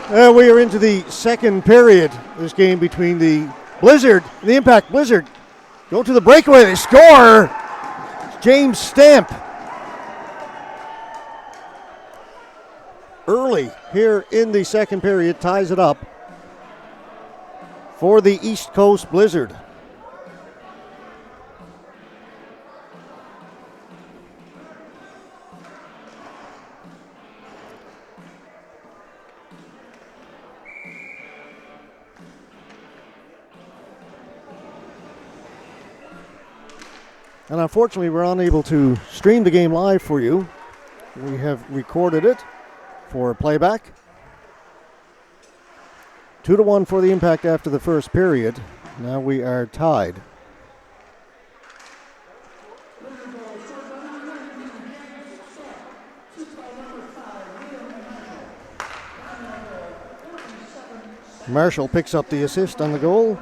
We are into the second period. This game between the Blizzard, the Impact Blizzard, go to the breakaway. They score. James Stamp. Early here in the second period ties it up for the East Coast Blizzard. And unfortunately, we're unable to stream the game live for you. We have recorded it for playback. 2-1 for the Impact after the first period. Now we are tied. Marshall picks up the assist on the goal.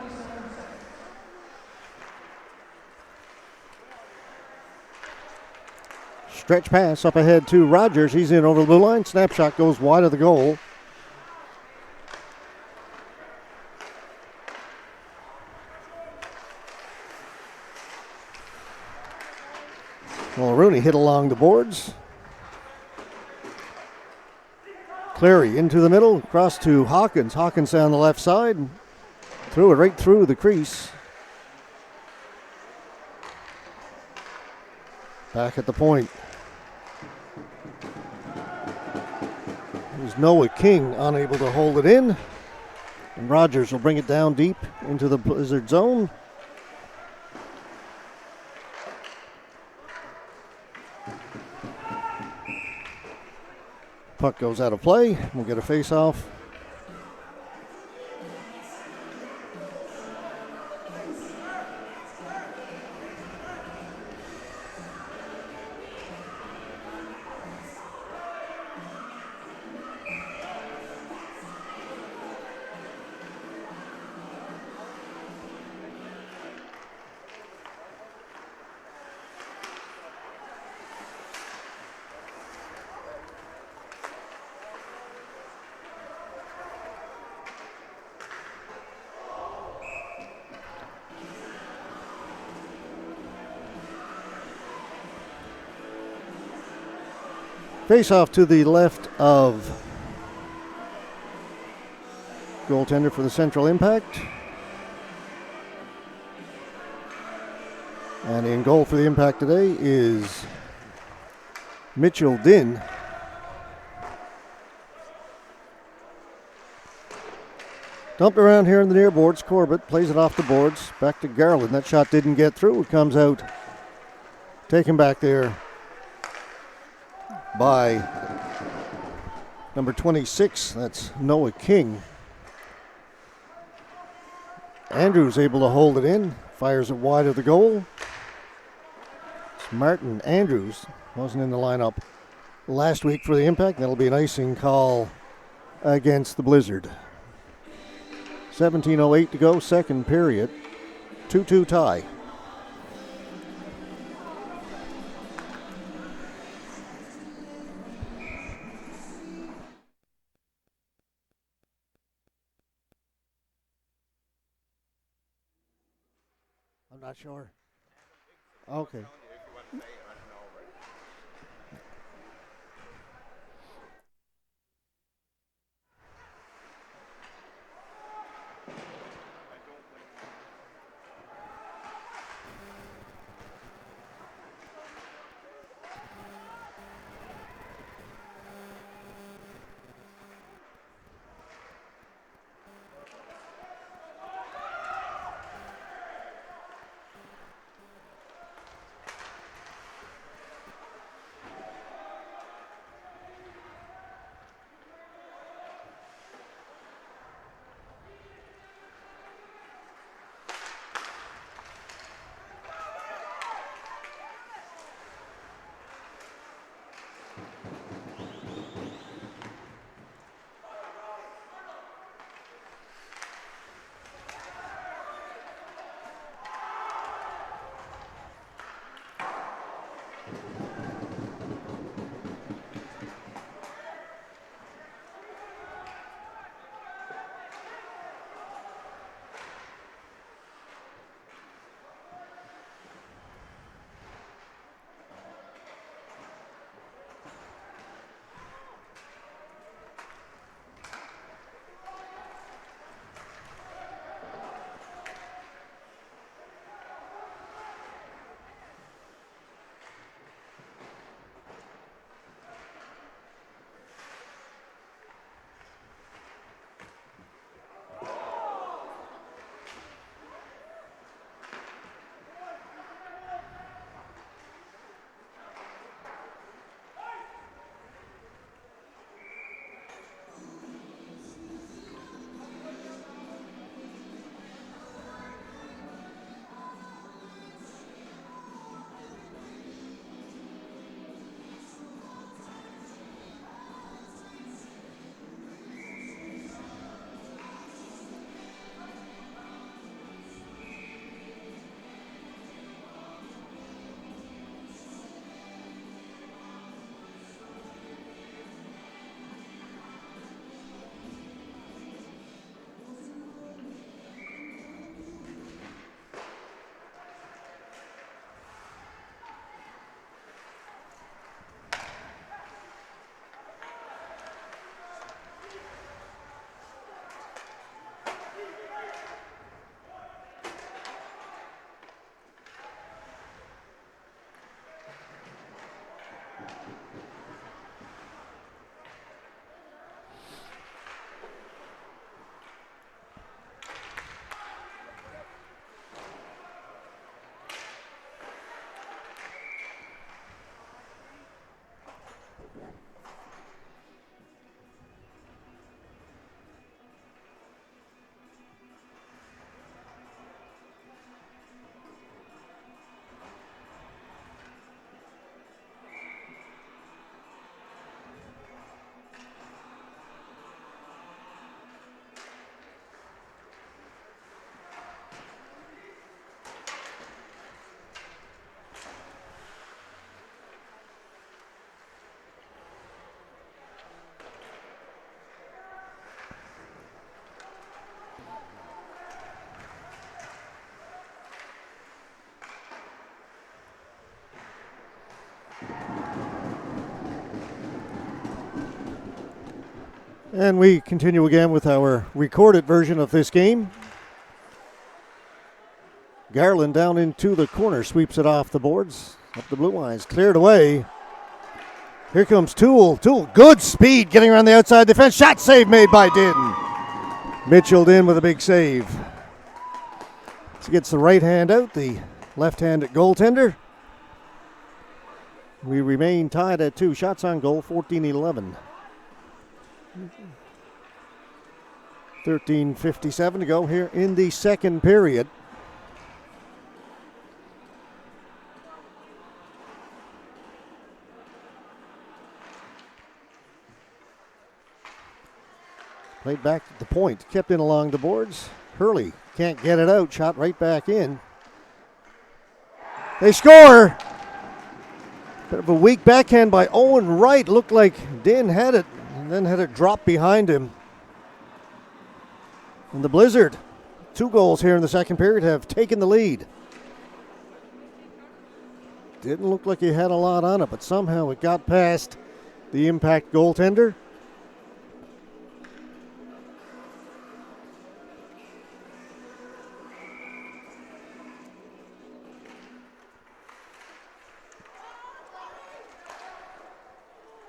Stretch pass up ahead to Rogers. He's in over the blue line. Snapshot goes wide of the goal. Mulrooney hit along the boards. Clary into the middle, across to Hawkins. Hawkins on the left side. Threw it right through the crease. Back at the point. There's Noah King unable to hold it in. And Rogers will bring it down deep into the Blizzard zone. Puck goes out of play. We'll get a face-off. Face off to the left of goaltender for the Central Impact. And in goal for the Impact today is Mitchell Din. Dumped around here in the near boards. Corbett plays it off the boards. Back to Garland. That shot didn't get through. It comes out. Taken back there by number 26. That's Noah King. Andrews able to hold it in. Fires it wide of the goal. It's Martin Andrews. Wasn't in the lineup last week for the Impact. That'll be an icing call against the Blizzard. 17:08 to go, second period. 2-2 tie. I'm not sure. Okay. And we continue again with our recorded version of this game. Garland down into the corner, sweeps it off the boards, up the blue lines, cleared away. Here comes Toole. Toole, good speed, getting around the outside defense. Shot save made by Din. Mitchell in with a big save. So gets the right hand out, the left hand at goaltender. We remain tied at 2 shots on goal, 14-11. 13:57 to go here in the second period. Played back at the point, kept in along the boards. Hurley can't get it out, shot right back in. They score! Bit of a weak backhand by Owen Wright. Looked like Din had it and then had it drop behind him. And the Blizzard, 2 goals here in the second period, have taken the lead. Didn't look like he had a lot on it, but somehow it got past the Impact goaltender.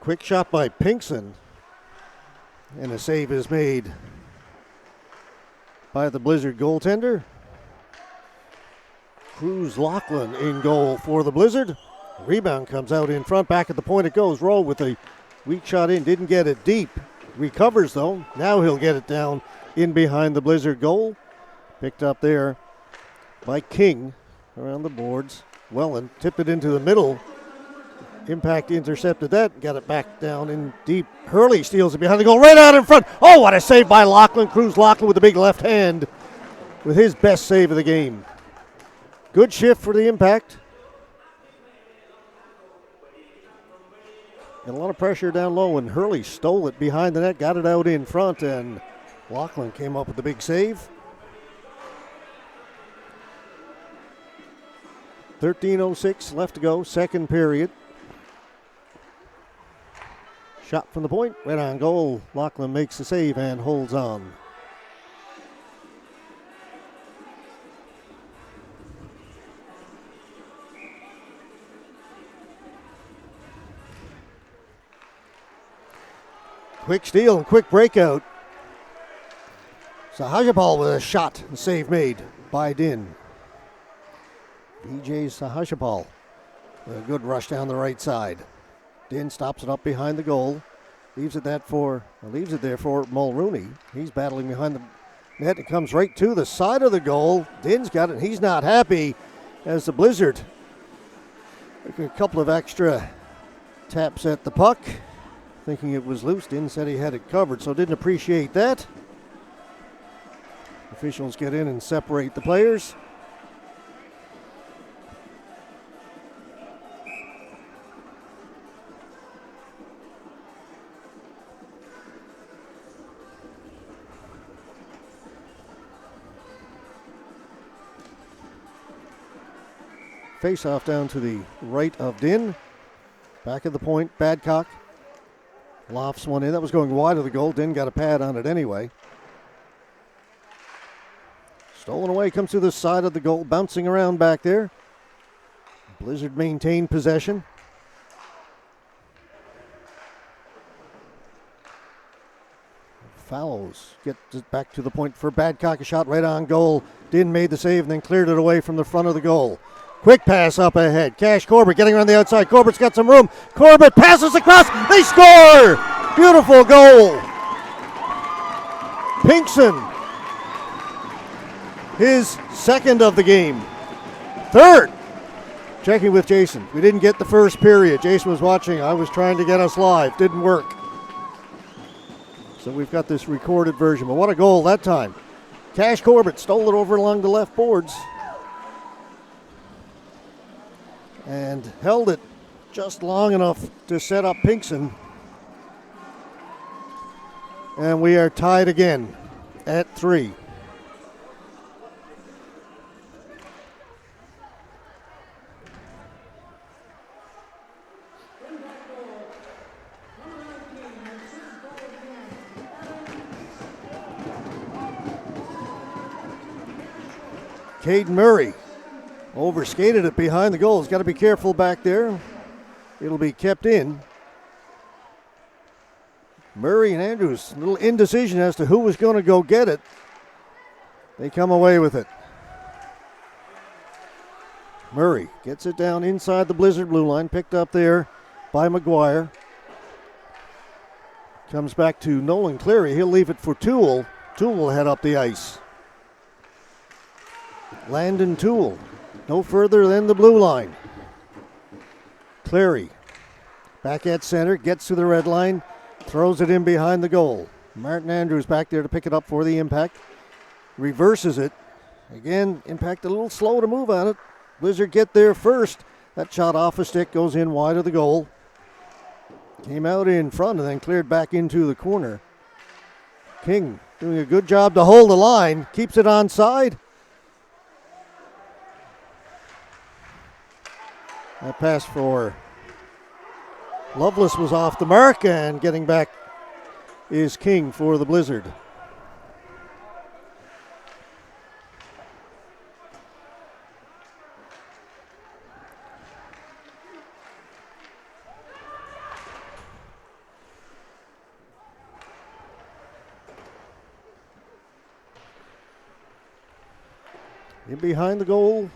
Quick shot by Pinkson, and a save is made by the Blizzard goaltender. Cruz Lachlan in goal for the Blizzard. Rebound comes out in front, back at the point it goes. Roll with a weak shot in, didn't get it deep. Recovers though, now he'll get it down in behind the Blizzard goal. Picked up there by King around the boards. Welland tipped it into the middle. Impact intercepted that, got it back down in deep. Hurley steals it behind the goal, right out in front. Oh, what a save by Lachlan. Cruz Lachlan with the big left hand with his best save of the game. Good shift for the Impact. And a lot of pressure down low, and Hurley stole it behind the net, got it out in front, and Lachlan came up with the big save. 13:06 left to go, second period. Shot from the point, right on goal. Lachlan makes the save and holds on. Quick steal and quick breakout. Sahajapal with a shot and save made by Din. BJ Sahajapal with a good rush down the right side. Din stops it up behind the goal. Leaves it there for Mulrooney. He's battling behind the net. It comes right to the side of the goal. Din's got it. He's not happy as the Blizzard took a couple of extra taps at the puck, thinking it was loose. Din said he had it covered, so didn't appreciate that. Officials get in and separate the players. Face off down to the right of Din. Back at the point, Badcock lofts one in. That was going wide of the goal. Din got a pad on it anyway. Stolen away, comes to the side of the goal, bouncing around back there. Blizzard maintained possession. Fallows gets it back to the point for Badcock. A shot right on goal. Din made the save and then cleared it away from the front of the goal. Quick pass up ahead. Cash Corbett getting around the outside. Corbett's got some room. Corbett passes across. They score! Beautiful goal. Pinkson. His second of the game. Third. Checking with Jason. We didn't get the first period. Jason was watching. I was trying to get us live. Didn't work. So we've got this recorded version. But what a goal that time. Cash Corbett stole it over along the left boards. And held it just long enough to set up Pinkson. And we are tied again at 3. Caden Murray overskated it behind the goal. He's got to be careful back there. It'll be kept in. Murray and Andrews, a little indecision as to who was going to go get it. They come away with it. Murray gets it down inside the Blizzard blue line, picked up there by McGuire. Comes back to Nolan Cleary. He'll leave it for Toole. Toole will head up the ice. Landon Toole, no further than the blue line. Cleary, back at center, gets to the red line, throws it in behind the goal. Martin Andrews back there to pick it up for the Impact. Reverses it. Again, Impact a little slow to move on it. Blizzard get there first. That shot off a stick goes in wide of the goal. Came out in front and then cleared back into the corner. King doing a good job to hold the line. Keeps it onside. That pass for Lovelace was off the mark, and getting back is King for the Blizzard. In behind the goal,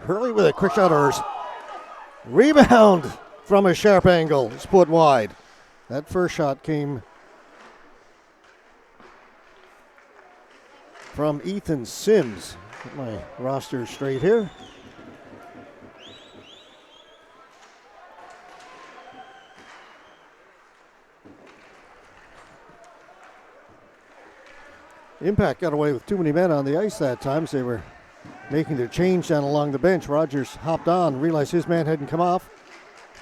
Hurley with a quick shot. Rebound from a sharp angle. It's put wide. That first shot came from Ethan Sims. Get my roster straight here. Impact got away with too many men on the ice that time, so they were making their change down along the bench. Rogers hopped on, realized his man hadn't come off.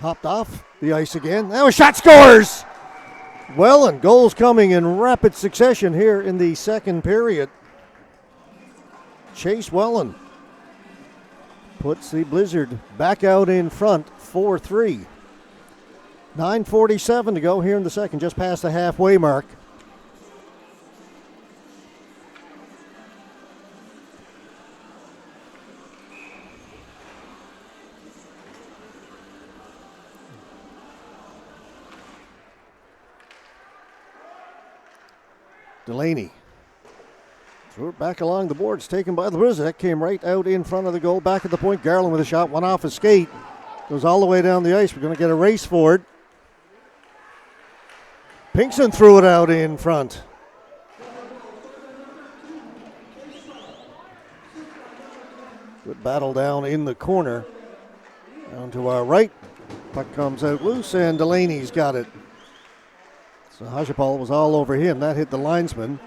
Hopped off the ice again. Now a shot, scores! Well, and goals coming in rapid succession here in the second period. Chase Welland puts the Blizzard back out in front, 4-3. 9:47 to go here in the second, just past the halfway mark. Delaney threw it back along the boards, taken by the Blizzard. That came right out in front of the goal. Back at the point, Garland with a shot, one off his skate. Goes all the way down the ice. We're going to get a race for it. Pinkson threw it out in front. Good battle down in the corner. Down to our right. Puck comes out loose, and Delaney's got it. So Hajipal was all over him. That hit the linesman.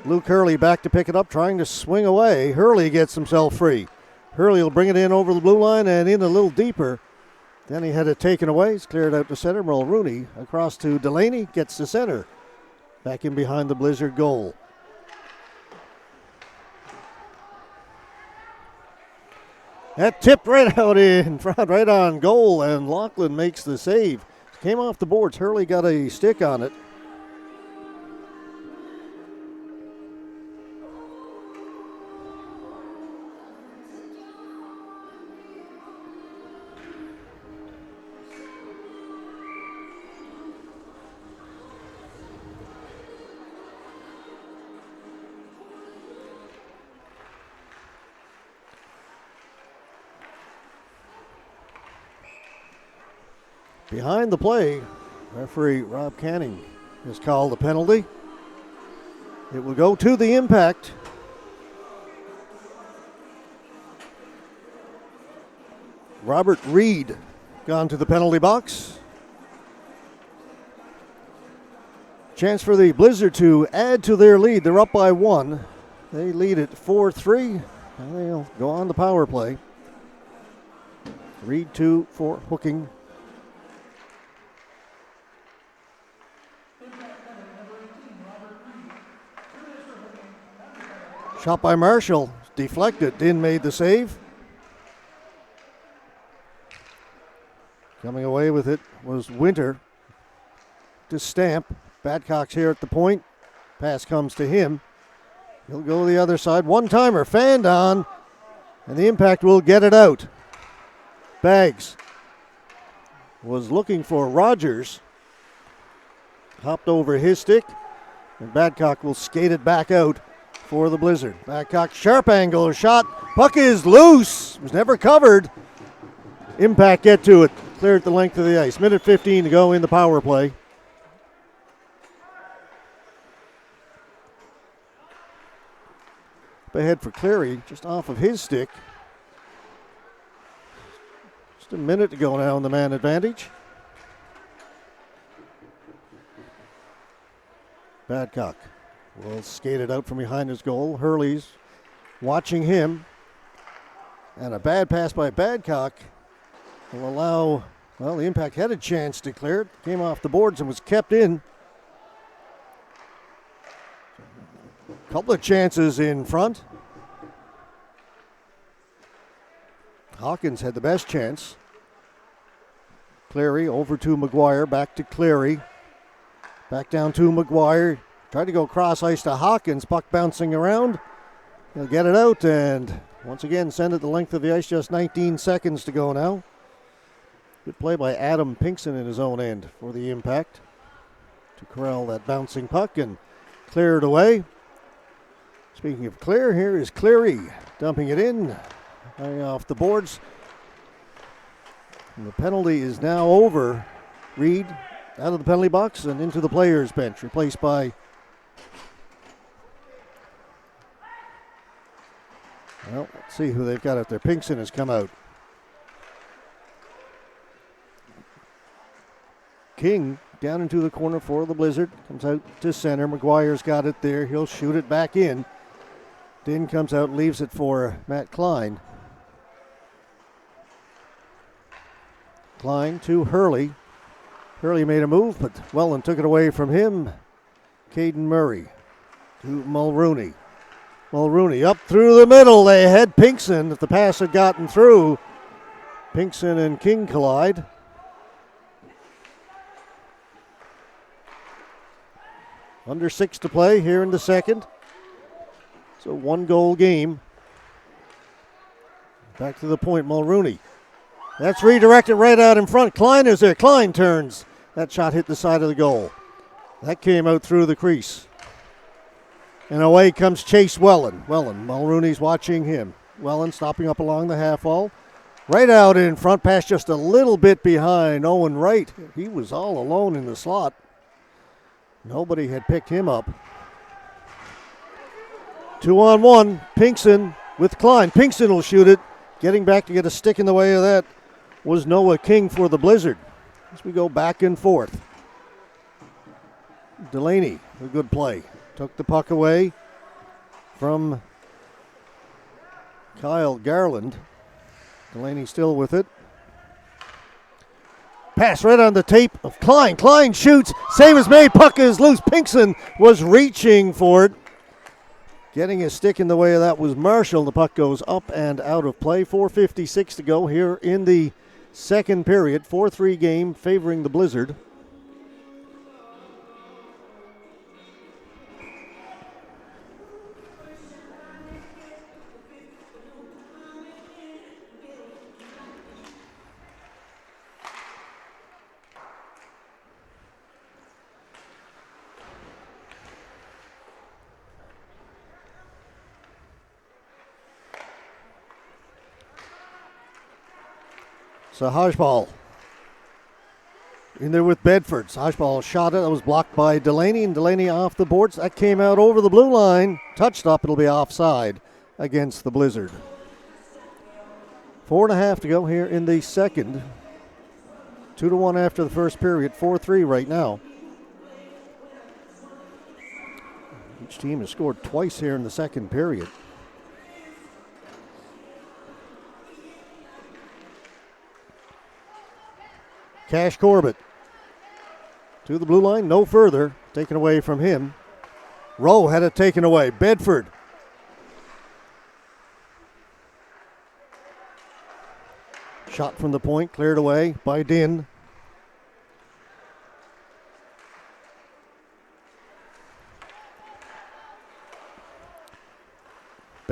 Luke Hurley back to pick it up, trying to swing away. Hurley gets himself free. Hurley will bring it in over the blue line and in a little deeper. Then he had it taken away. He's cleared out to center. Mulrooney across to Delaney, gets to center. Back in behind the Blizzard goal. That tipped right out in front, right on goal, and Lachlan makes the save. Came off the boards. Hurley got a stick on it. Behind the play, referee Rob Canning has called the penalty. It will go to the Impact. Robert Reed gone to the penalty box. Chance for the Blizzard to add to their lead. They're up by one. They lead at 4-3, and they'll go on the power play. Reed 2 for hooking. Shot by Marshall, deflected. Din made the save. Coming away with it was Winter to Stamp. Badcock's here at the point. Pass comes to him. He'll go the other side. One-timer, fanned on, and the Impact will get it out. Baggs was looking for Rogers. Hopped over his stick, and Badcock will skate it back out for the Blizzard. Badcock, sharp angle shot. Puck is loose. Was never covered. Impact get to it. Cleared the length of the ice. Minute 15 to go in the power play. Up ahead for Cleary, just off of his stick. Just a minute to go now in the man advantage. Badcock will skate it out from behind his goal. Hurley's watching him. And a bad pass by Badcock will allow, well, the Impact had a chance to clear it. Came off the boards and was kept in. Couple of chances in front. Hawkins had the best chance. Cleary over to McGuire, back to Cleary. Back down to McGuire. Tried to go cross ice to Hawkins. Puck bouncing around. He'll get it out and once again send it the length of the ice. Just 19 seconds to go now. Good play by Adam Pinkson in his own end for the Impact to corral that bouncing puck and clear it away. Speaking of clear, here is Cleary dumping it in. High off the boards. And the penalty is now over. Reed out of the penalty box and into the players' bench, replaced by well, let's see who they've got out there. Pinkson has come out. King down into the corner for the Blizzard. Comes out to center. McGuire's got it there. He'll shoot it back in. Din comes out and leaves it for Matt Klein. Klein to Hurley. Hurley made a move, but Welland took it away from him. Caden Murray to Mulrooney. Mulrooney up through the middle. They had Pinkson. If the pass had gotten through, Pinkson and King collide. Under 6 to play here in the second. It's a 1-goal game. Back to the point, Mulrooney. That's redirected right out in front. Klein is there. Klein turns. That shot hit the side of the goal. That came out through the crease. And away comes Chase Welland. Mulrooney's watching him. Welland stopping up along the half wall. Right out in front, pass just a little bit behind Owen Wright. He was all alone in the slot. Nobody had picked him up. 2-on-1. Pinkson with Klein. Pinkson will shoot it. Getting back to get a stick in the way of that was Noah King for the Blizzard. As we go back and forth. Delaney, a good play. Took the puck away from Kyle Garland. Delaney still with it. Pass right on the tape of Klein. Klein shoots. Save is made. Puck is loose. Pinkson was reaching for it. Getting a stick in the way of that was Marshall. The puck goes up and out of play. 4:56 to go here in the second period. 4-3 game favoring the Blizzard. So Hodgeball in there with Bedford. Hodgeball shot it. That was blocked by Delaney, and Delaney off the boards. That came out over the blue line. Touched up. It'll be offside against the Blizzard. 4.5 to go here in the second. 2-1 after the first period. 4-3 right now. Each team has scored twice here in the second period. Cash Corbett to the blue line, no further. Taken away from him. Rowe had it taken away. Bedford. Shot from the point, cleared away by Din.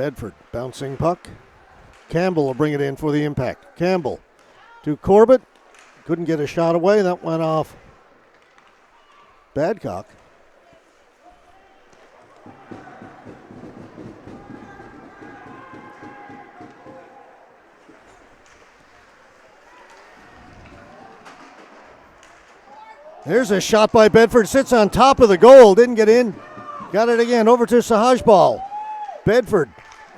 Bedford bouncing puck. Campbell will bring it in for the Impact. Campbell to Corbett. Couldn't get a shot away. That went off Badcock. There's a shot by Bedford. Sits on top of the goal. Didn't get in. Got it again. Over to Sahajbal. Bedford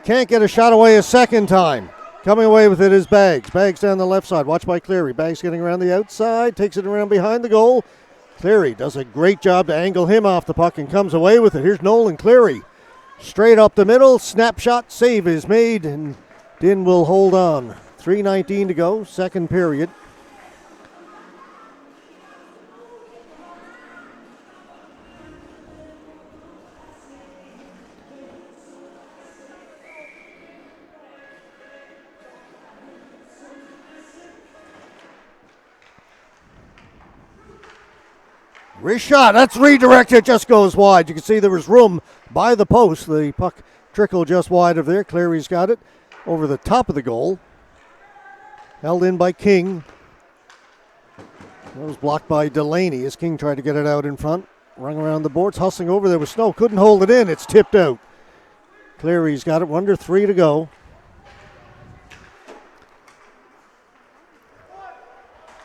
can't get a shot away a second time. Coming away with it is Baggs. Baggs down the left side. Watched by Cleary. Baggs getting around the outside. Takes it around behind the goal. Cleary does a great job to angle him off the puck and comes away with it. Here's Nolan Cleary. Straight up the middle. Snapshot. Save is made. And Din will hold on. 3:19 to go. Second period. Wrist shot, that's redirected, just goes wide. You can see there was room by the post. The puck trickled just wide of there. Cleary's got it over the top of the goal. Held in by King. That was blocked by Delaney as King tried to get it out in front. Rung around the boards, hustling over there with Snow. Couldn't hold it in, it's tipped out. Cleary's got it, under 3 to go.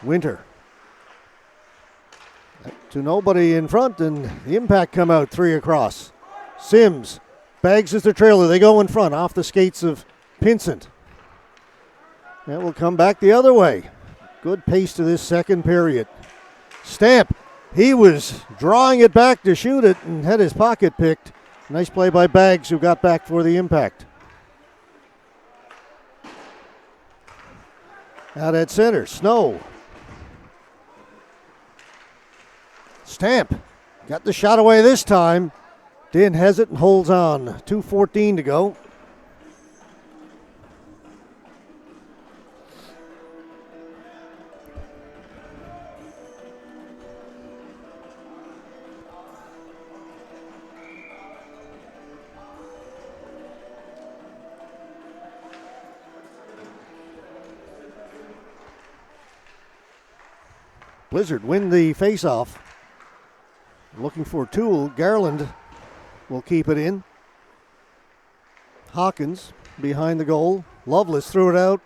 Winter. To nobody in front, and the Impact come out 3 across. Sims. Baggs is the trailer. They go in front off the skates of Pinsent. That will come back the other way. Good pace to this second period. Stamp. He was drawing it back to shoot it and had his pocket picked. Nice play by Baggs, who got back for the Impact. Out at center. Snow. Stamp got the shot away this time. Din has it and holds on. 2:14 to go. Blizzard win the faceoff. Looking for Toole. Garland will keep it in. Hawkins behind the goal. Loveless threw it out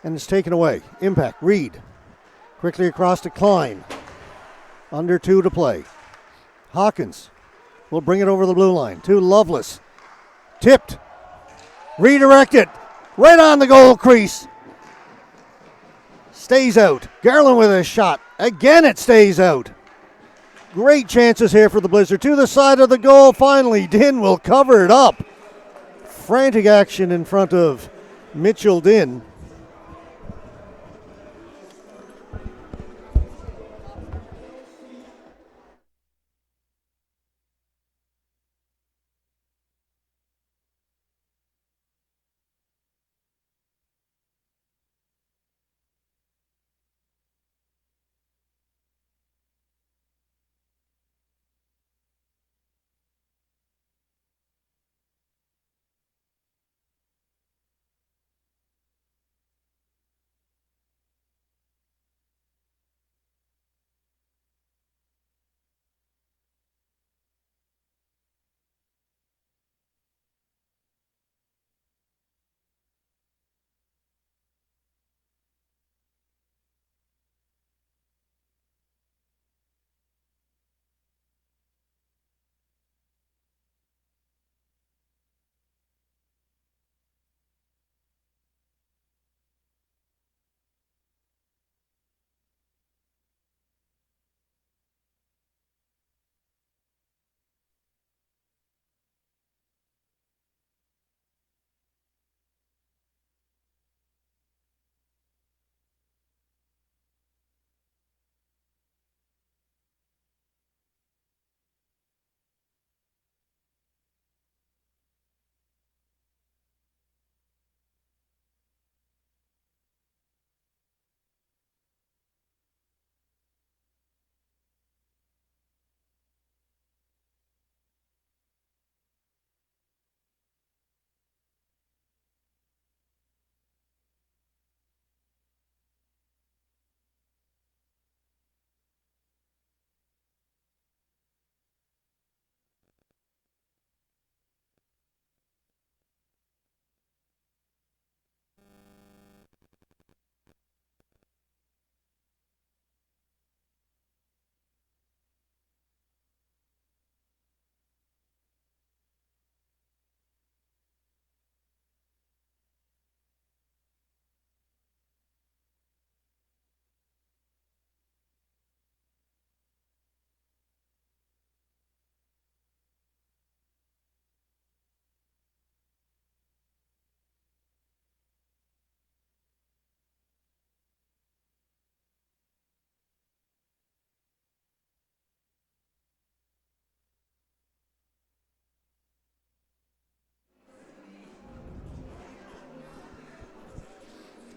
and it's taken away. Impact. Reed. Quickly across to Klein. Under 2 to play. Hawkins will bring it over the blue line to Loveless. Tipped. Redirected. Right on the goal crease. Stays out. Garland with a shot. Again it stays out. Great chances here for the Blizzard. To the side of the goal. Finally, Din will cover it up. Frantic action in front of Mitchell Din.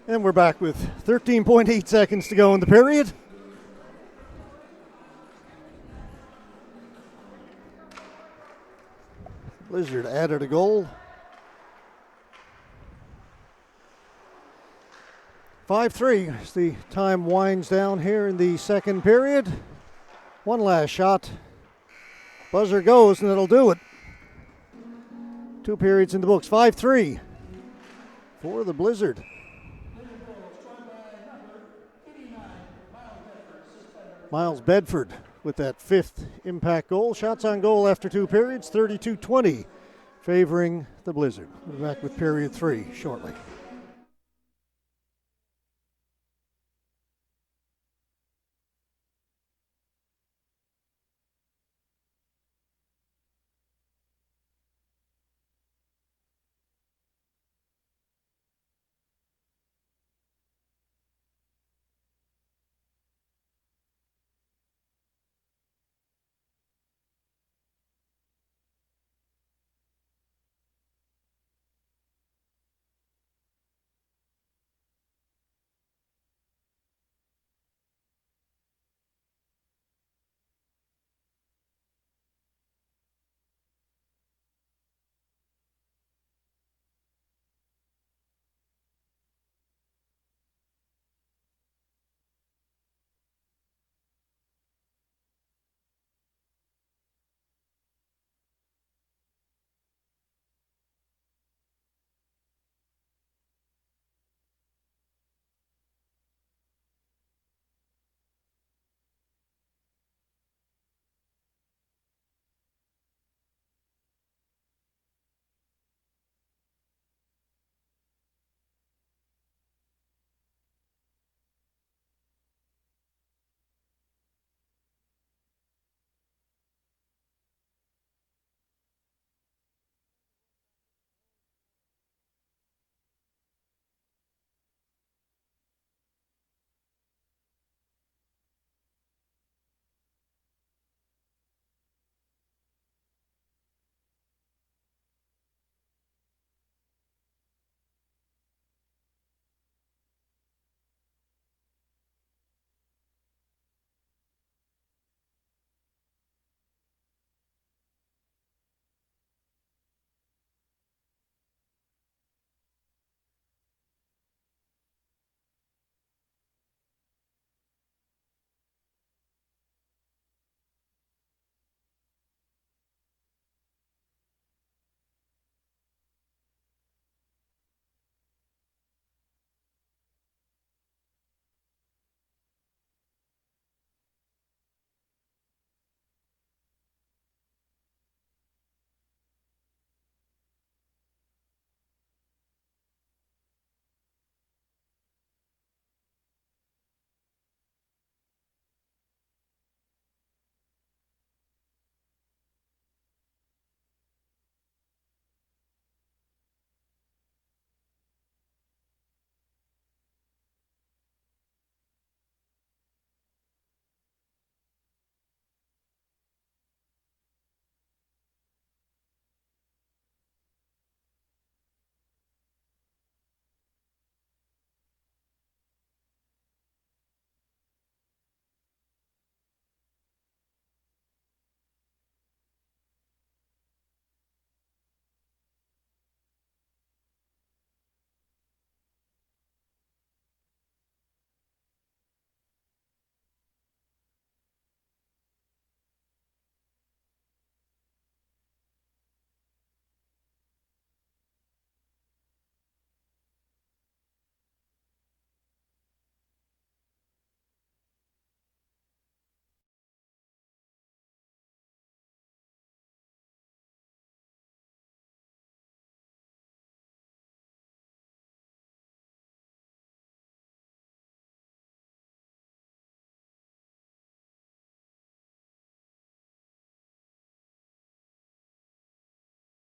And we're back with 13.8 seconds to go in the period. Blizzard added a goal. 5-3 as the time winds down here in the second period. One last shot. Buzzer goes, and it'll do it. 2 periods in the books. 5-3 for the Blizzard. Miles Bedford with that 5th impact goal. Shots on goal after 2 periods, 32-20, favoring the Blizzard. We'll be back with period 3 shortly.